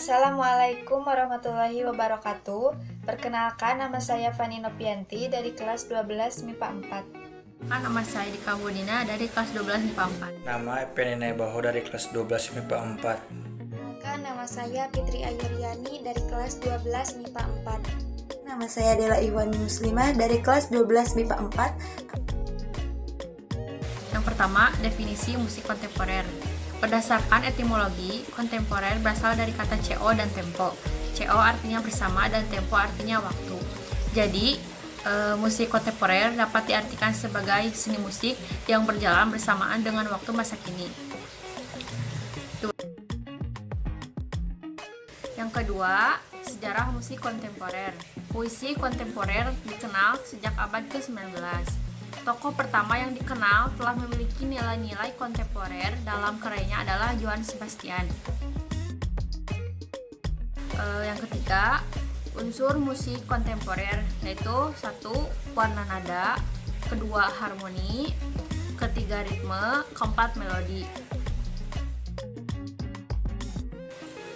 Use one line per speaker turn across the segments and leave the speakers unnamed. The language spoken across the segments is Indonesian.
Assalamualaikum warahmatullahi wabarakatuh. Perkenalkan, nama saya Fani Nopianti dari kelas 12 MIPA 4.
Nama saya Dika Budina dari kelas 12 MIPA 4.
Nama Penina Baho dari kelas 12 MIPA 4.
Nama saya Fitri Ayuriani dari kelas 12 MIPA 4.
Nama saya Dela Ihwani Muslimah dari kelas 12 MIPA 4.
Yang pertama, definisi musik kontemporer. Berdasarkan etimologi, kontemporer berasal dari kata CO dan tempo. CO artinya bersama dan tempo artinya waktu. Jadi, musik kontemporer dapat diartikan sebagai seni musik yang berjalan bersamaan dengan waktu masa kini. Yang kedua, sejarah musik kontemporer. Puisi kontemporer dikenal sejak abad ke-19. Tokoh pertama yang dikenal telah memiliki nilai-nilai kontemporer dalam karyanya adalah Johann Sebastian. Yang ketiga, unsur musik kontemporer yaitu 1. Warna nada, kedua harmoni, ketiga ritme, keempat melodi.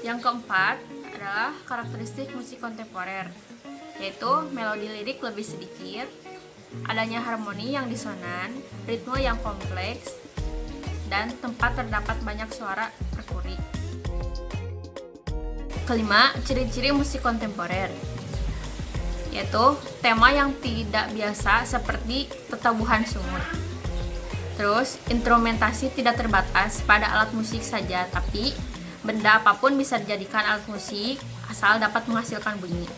Yang keempat adalah karakteristik musik kontemporer, yaitu melodi lirik lebih sedikit, adanya harmoni yang disonan, ritme yang kompleks, dan tempat terdapat banyak suara perkuri. Kelima, ciri-ciri musik kontemporer, yaitu tema yang tidak biasa seperti tetabuhan sungut. Terus, instrumentasi tidak terbatas pada alat musik saja, tapi benda apapun bisa dijadikan alat musik asal dapat menghasilkan bunyi.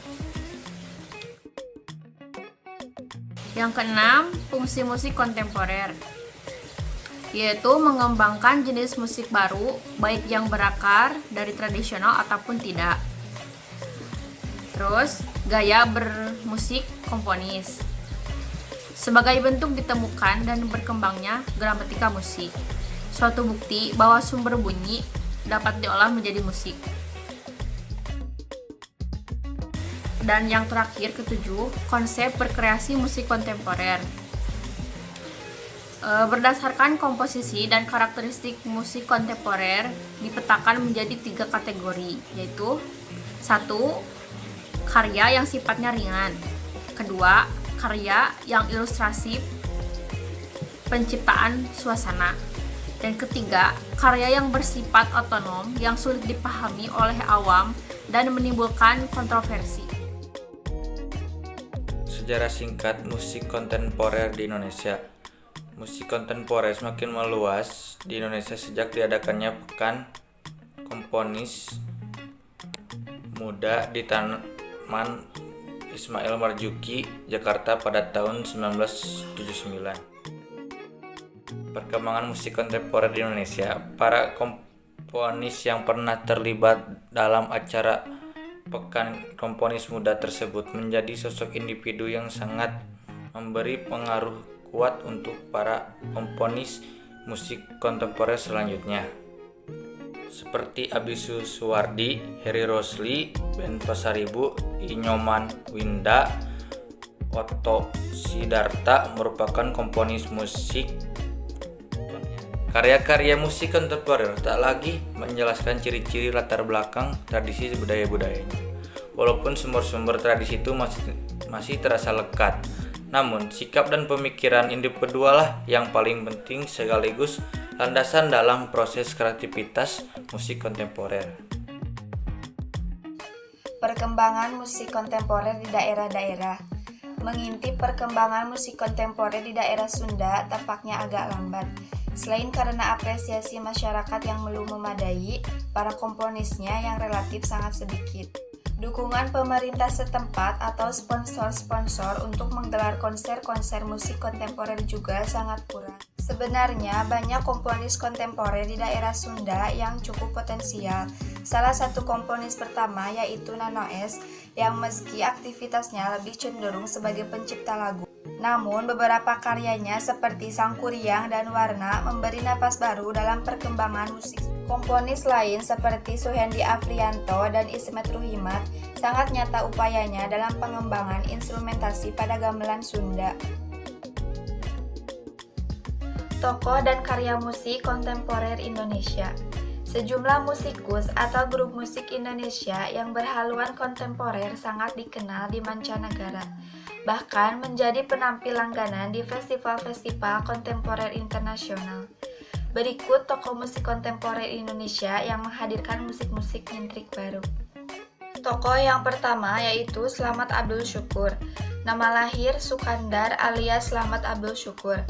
Yang keenam, fungsi musik kontemporer, yaitu mengembangkan jenis musik baru, baik yang berakar dari tradisional ataupun tidak. Terus, gaya bermusik komponis, sebagai bentuk ditemukan dan berkembangnya gramatika musik, suatu bukti bahwa sumber bunyi dapat diolah menjadi musik. Dan yang terakhir, ketujuh, konsep berkreasi musik kontemporer. Berdasarkan komposisi dan karakteristik musik kontemporer dipetakan menjadi 3 kategori, yaitu 1. Karya yang sifatnya ringan, kedua, karya yang ilustrasi penciptaan suasana, dan ketiga, karya yang bersifat otonom yang sulit dipahami oleh awam dan menimbulkan kontroversi.
Sejarah singkat musik kontemporer di Indonesia. Musik kontemporer semakin meluas di Indonesia sejak diadakannya Pekan Komponis Muda di Taman Ismail Marzuki, Jakarta pada tahun 1979. Perkembangan musik kontemporer di Indonesia. Para komponis yang pernah terlibat dalam acara Pekan Komponis Muda tersebut menjadi sosok individu yang sangat memberi pengaruh kuat untuk para komponis musik kontemporer selanjutnya, seperti Abisu Suwardi, Heri Rosli, Ben Pasaribu, Inyoman Winda, Otto Sidarta merupakan komponis musik. Karya-karya musik kontemporer tak lagi menjelaskan ciri-ciri latar belakang tradisi budaya-budayanya. Walaupun sumber-sumber tradisi itu masih terasa lekat, namun sikap dan pemikiran individual lah yang paling penting sekaligus landasan dalam proses kreativitas musik kontemporer.
Perkembangan musik kontemporer di daerah-daerah. Mengintip perkembangan musik kontemporer di daerah Sunda tampaknya agak lambat. Selain karena apresiasi masyarakat yang belum memadai, para komponisnya yang relatif sangat sedikit. Dukungan pemerintah setempat atau sponsor-sponsor untuk menggelar konser-konser musik kontemporer juga sangat kurang. Sebenarnya banyak komponis kontemporer di daerah Sunda yang cukup potensial. Salah satu komponis pertama yaitu Nano S, yang meski aktivitasnya lebih cenderung sebagai pencipta lagu, namun beberapa karyanya seperti Sangkuriang dan Warna memberi napas baru dalam perkembangan musik. Komponis lain seperti Suhendi Afrianto dan Ismet Ruhimat sangat nyata upayanya dalam pengembangan instrumentasi pada gamelan Sunda. Tokoh dan karya musik kontemporer Indonesia. Sejumlah musikus atau grup musik Indonesia yang berhaluan kontemporer sangat dikenal di mancanegara, bahkan menjadi penampil langganan di festival-festival kontemporer internasional. Berikut tokoh musik kontemporer Indonesia yang menghadirkan musik-musik nyentrik baru. Tokoh yang pertama yaitu Slamet Abdul Syukur. Nama lahir Sukandar alias Slamet Abdul Syukur.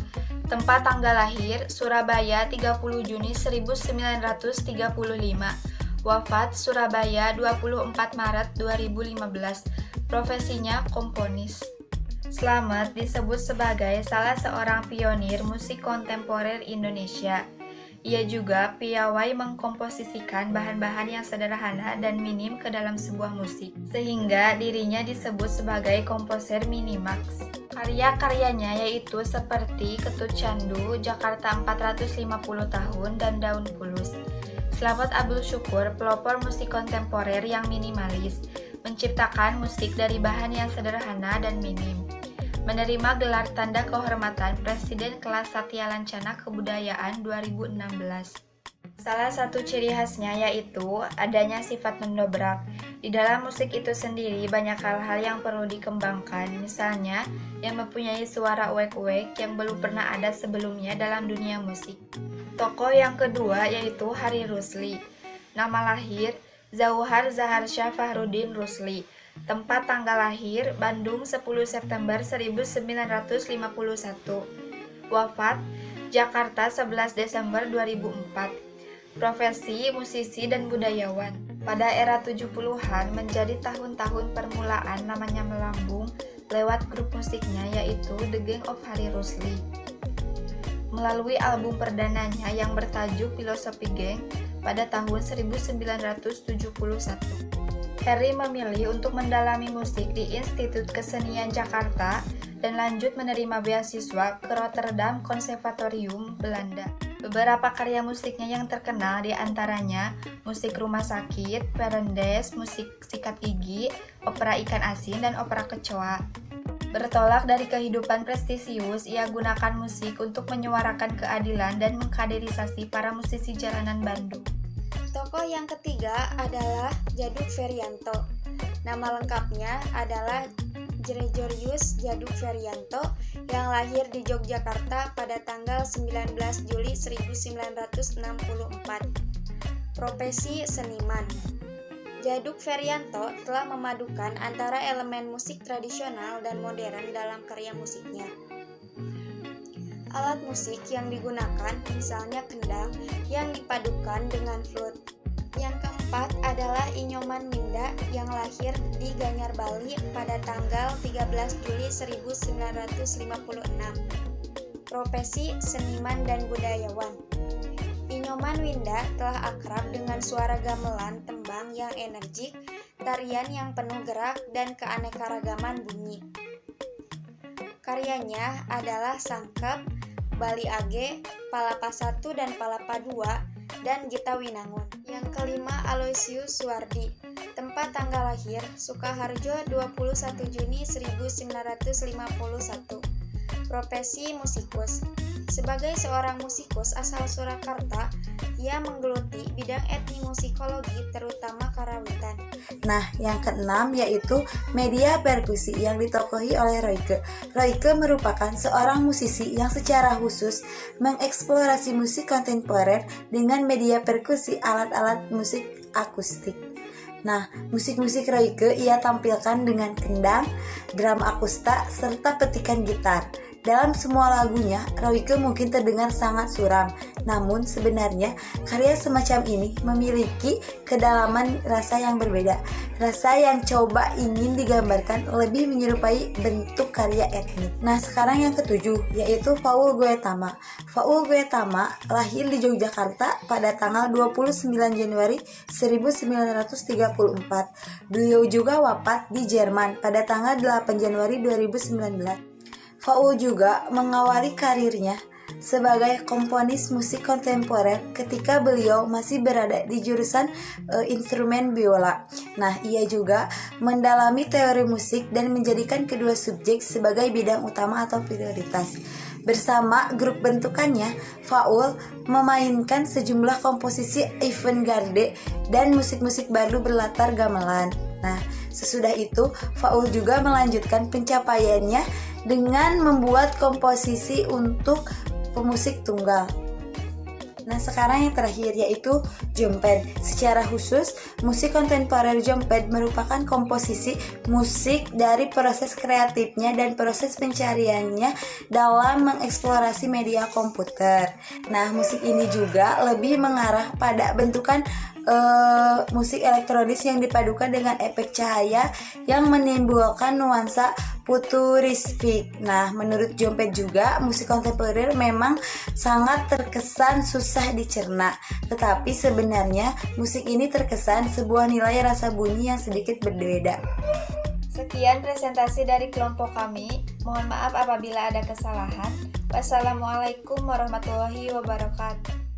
Tempat tanggal lahir Surabaya 30 Juni 1935. Wafat Surabaya 24 Maret 2015. Profesinya komponis. Slamet disebut sebagai salah seorang pionir musik kontemporer Indonesia. Ia juga piawai mengkomposisikan bahan-bahan yang sederhana dan minim ke dalam sebuah musik, sehingga dirinya disebut sebagai komposer minimax. Karya-karyanya yaitu seperti Ketut Candu, Jakarta 450 tahun, dan Daun Pulus. Slamet Abdul Syukur pelopor musik kontemporer yang minimalis, menciptakan musik dari bahan yang sederhana dan minim. Menerima gelar tanda kehormatan Presiden kelas Satya Lancana Kebudayaan 2016. Salah satu ciri khasnya yaitu adanya sifat mendobrak. Di dalam musik itu sendiri banyak hal-hal yang perlu dikembangkan, misalnya yang mempunyai suara uek-uek yang belum pernah ada sebelumnya dalam dunia musik. Tokoh yang kedua yaitu Hari Rusli. Nama lahir Zauhar Zaharsyah Fahrudin Rusli. Tempat tanggal lahir Bandung 10 September 1951. Wafat Jakarta 11 Desember 2004. Profesi musisi dan budayawan. Pada era 70-an menjadi tahun-tahun permulaan namanya melambung lewat grup musiknya yaitu The Gang of Hari Rusli. Melalui album perdananya yang bertajuk Filosofi Gang pada tahun 1971. Harry memilih untuk mendalami musik di Institut Kesenian Jakarta dan lanjut menerima beasiswa ke Rotterdam Conservatorium, Belanda. Beberapa karya musiknya yang terkenal diantaranya musik rumah sakit, perendes, musik sikat gigi, opera ikan asin, dan opera kecoa. Bertolak dari kehidupan prestisius, ia gunakan musik untuk menyuarakan keadilan dan mengkaderisasi para musisi jalanan Bandung.
Tokoh yang ketiga adalah Djaduk Ferianto. Nama lengkapnya adalah Gregorius Djaduk Ferianto yang lahir di Yogyakarta pada tanggal 19 Juli 1964. Profesi seniman. Djaduk Ferianto telah memadukan antara elemen musik tradisional dan modern dalam karya musiknya. Alat musik yang digunakan misalnya kendang yang dipadukan dengan flute. Yang keempat adalah Inyoman Winda yang lahir di Gianyar, Bali pada tanggal 13 Juli 1956. Profesi seniman dan budayawan. Inyoman Winda telah akrab dengan suara gamelan tembang yang energik, tarian yang penuh gerak, dan keanekaragaman bunyi. Karyanya adalah Sangkep, Bali Age, Palapa 1 dan Palapa 2, dan Gita Winangun. Yang kelima Aloysius Suwardi. Tempat tanggal lahir Sukaharjo 21 Juni 1951. Profesi musikus. Sebagai seorang musikus asal Surakarta, ia menggeluti bidang etnomusikologi terutama karawitan.
Nah, yang keenam yaitu media perkusi yang ditokohi oleh Royke. Royke merupakan seorang musisi yang secara khusus mengeksplorasi musik kontemporer dengan media perkusi alat-alat musik akustik. Nah, musik-musik Royke ia tampilkan dengan kendang, drum akusta, serta petikan gitar. Dalam semua lagunya, Royke mungkin terdengar sangat suram, namun sebenarnya karya semacam ini memiliki kedalaman rasa yang berbeda. Rasa yang coba ingin digambarkan lebih menyerupai bentuk karya etnik. Nah, sekarang yang ketujuh, yaitu Faul Guetama. Faul Guetama lahir di Yogyakarta pada tanggal 29 Januari 1934. Beliau juga wafat di Jerman pada tanggal 8 Januari 2019. Faul juga mengawali karirnya sebagai komponis musik kontemporer ketika beliau masih berada di jurusan instrumen biola. Nah, ia juga mendalami teori musik dan menjadikan kedua subjek sebagai bidang utama atau prioritas. Bersama grup bentukannya, Faul memainkan sejumlah komposisi avant-garde dan musik-musik baru berlatar gamelan. Nah, sesudah itu Faul juga melanjutkan pencapaiannya dengan membuat komposisi untuk pemusik tunggal. Nah, sekarang yang terakhir yaitu Jompet. Secara khusus, musik kontemporer Jompet merupakan komposisi musik dari proses kreatifnya dan proses pencariannya dalam mengeksplorasi media komputer. Nah, musik ini juga lebih mengarah pada bentukan musik elektronis yang dipadukan dengan efek cahaya yang menimbulkan nuansa futuristik. Nah, menurut Jompet juga musik kontemporer memang sangat terkesan susah dicerna, tetapi sebenarnya musik ini terkesan sebuah nilai rasa bunyi yang sedikit berbeda.
Sekian presentasi dari kelompok kami. Mohon maaf apabila ada kesalahan. Wassalamualaikum warahmatullahi wabarakatuh.